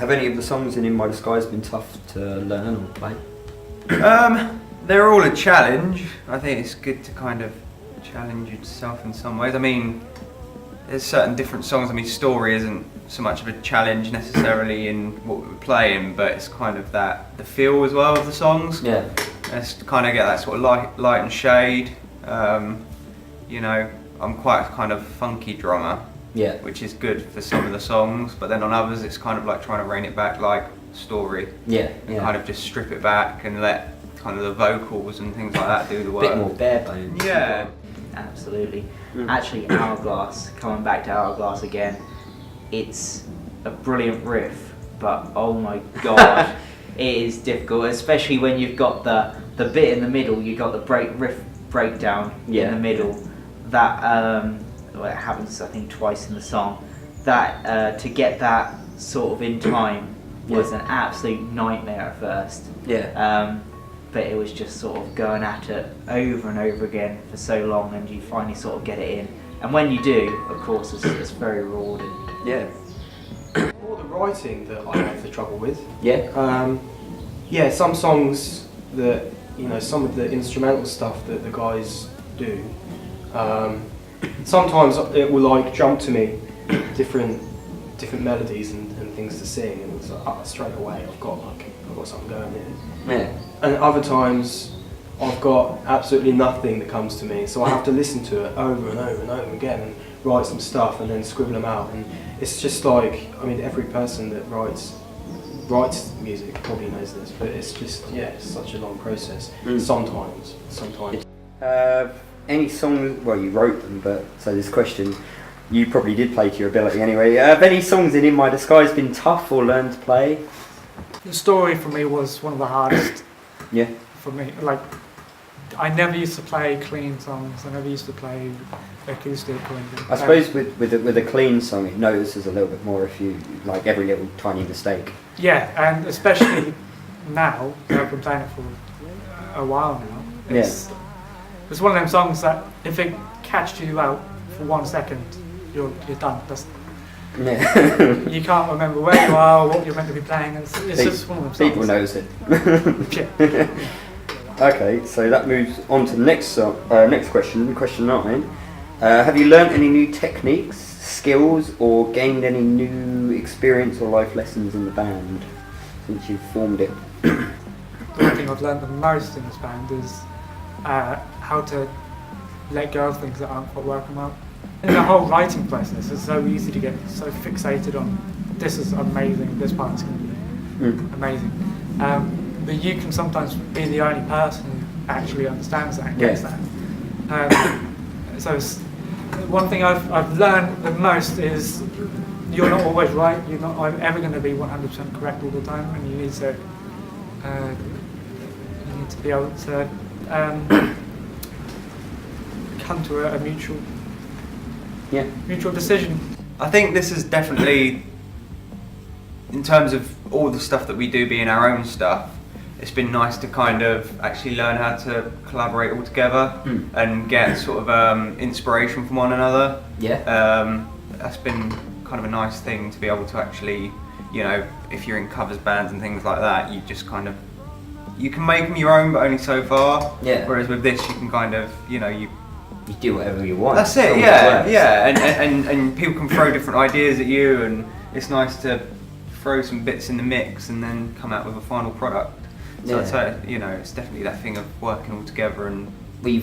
Have any of the songs in My Disguise been tough to learn or play? They're all a challenge. I think it's good to kind of challenge yourself in some ways. I mean, there's certain different songs. I mean, Story isn't so much of a challenge necessarily in what we were playing, but it's kind of the feel as well of the songs. Yeah. It's to kind of get that sort of light and shade. You know, I'm quite a kind of funky drummer. Yeah. Which is good for some of the songs, but then on others it's kind of like trying to rein it back, like Story. Yeah. And kind of just strip it back and let kind of the vocals and things like that do the work. Bit more bare bones. Yeah. Absolutely. Actually, Hourglass, coming back to Hourglass again, it's a brilliant riff, but oh my god, it is difficult, especially when you've got the bit in the middle, you've got the riff breakdown in the middle. That well, it happens I think twice in the song. That to get that sort of in time was an absolute nightmare at first. Yeah. But it was just sort of going at it over and over again for so long, and you finally sort of get it in. And when you do, of course, it's very rewarding. Yeah. More the writing that I have the trouble with. Yeah. Yeah, some songs that, you know, some of the instrumental stuff that the guys do, sometimes it will like jump to me different melodies and things to sing, and it's like, straight away I've got something going here. Yeah. And other times I've got absolutely nothing that comes to me, so I have to listen to it over and over and over again and write some stuff and then scribble them out. And it's just like, I mean, every person that writes music probably knows this, but it's just, yeah, it's such a long process. Sometimes. Any songs, well, you wrote them, but so this question, you probably did play to your ability anyway. Have any songs in My Disguise been tough or learned to play? The Story for me was one of the hardest. Yeah. For me, like, I never used to play clean songs. I never used to play acoustic or anything. I suppose with a clean song, it notices a little bit more if you like every little tiny mistake. Yeah, and especially now, I've been playing it for a while now. It's one of them songs that if it catches you out for 1 second, you're done. Yeah. You can't remember where you are or what you're meant to be playing. It's just one of them songs. People knows it. Yeah. Okay, so that moves on to the next question, question 9. Have you learnt any new techniques, skills, or gained any new experience or life lessons in the band since you've formed it? The one thing I've learned the most in this band is how to let go of things that aren't quite working well. In the whole writing process, it's so easy to get so fixated on this is amazing, this part's going to be amazing. But you can sometimes be the only person who actually understands that and gets that. So one thing I've learned the most is you're not always right. You're not ever going to be 100% correct all the time, and you need to be able to come to a mutual decision. I think this is definitely, in terms of all the stuff that we do being our own stuff, it's been nice to kind of actually learn how to collaborate all together and get sort of inspiration from one another. Yeah. That's been kind of a nice thing to be able to actually, you know, if you're in covers bands and things like that, you just kind of, you can make them your own, but only so far. Yeah. Whereas with this, you can kind of, you know, you do whatever you want. That's it, yeah. And people can throw different ideas at you, and it's nice to throw some bits in the mix and then come out with a final product. So I'd say, you know, it's definitely that thing of working all together and you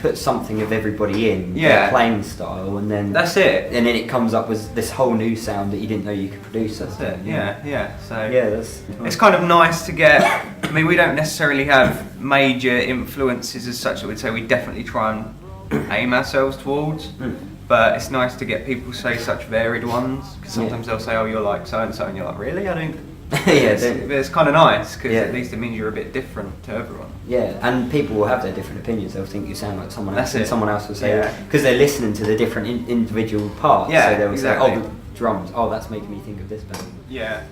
put something of everybody in, their playing style, and then that's it. And then it comes up with this whole new sound that you didn't know you could produce. That's it. Yeah. So it's kind of nice to get. I mean, we don't necessarily have major influences as such that we'd say we definitely try and aim ourselves towards. But it's nice to get people say such varied ones, because sometimes they'll say, "Oh, you're like so and so," and you're like, "Really? I don't." It's kind of nice because at least it means you're a bit different to everyone. Yeah, and people will have their different opinions. They'll think you sound like someone else, and someone else will say, because they're listening to the different individual parts. Yeah, so they'll exactly. say, "Oh, the drums. Oh, that's making me think of this band." Yeah.